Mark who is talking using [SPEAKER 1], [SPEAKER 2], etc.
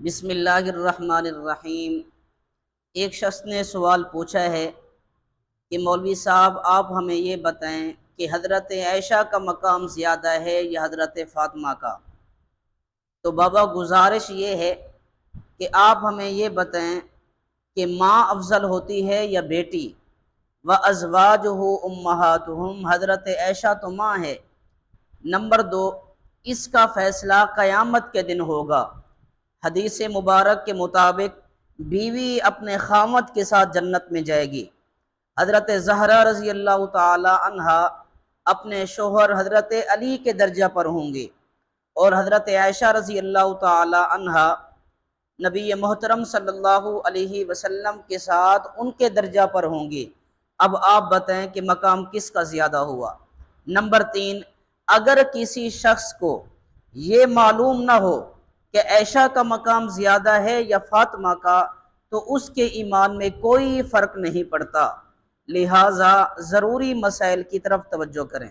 [SPEAKER 1] بسم اللہ الرحمن الرحیم۔ ایک شخص نے سوال پوچھا ہے کہ مولوی صاحب آپ ہمیں یہ بتائیں کہ حضرت عائشہ کا مقام زیادہ ہے یا حضرت فاطمہ کا؟ تو بابا گزارش یہ ہے کہ آپ ہمیں یہ بتائیں کہ ماں افضل ہوتی ہے یا بیٹی؟ وَأَزْوَاجُهُ أُمَّهَاتُهُمْ، حضرت عائشہ تو ماں ہے۔ نمبر 2، اس کا فیصلہ قیامت کے دن ہوگا۔ حدیث مبارک کے مطابق بیوی اپنے خاوند کے ساتھ جنت میں جائے گی۔ حضرت زہرا رضی اللہ تعالی عنہا اپنے شوہر حضرت علی کے درجہ پر ہوں گی، اور حضرت عائشہ رضی اللہ تعالی عنہا نبی محترم صلی اللہ علیہ وسلم کے ساتھ ان کے درجہ پر ہوں گی۔ اب آپ بتائیں کہ مقام کس کا زیادہ ہوا؟ نمبر 3، اگر کسی شخص کو یہ معلوم نہ ہو کہ عائشہ کا مقام زیادہ ہے یا فاطمہ کا، تو اس کے ایمان میں کوئی فرق نہیں پڑتا، لہٰذا ضروری مسائل کی طرف توجہ کریں۔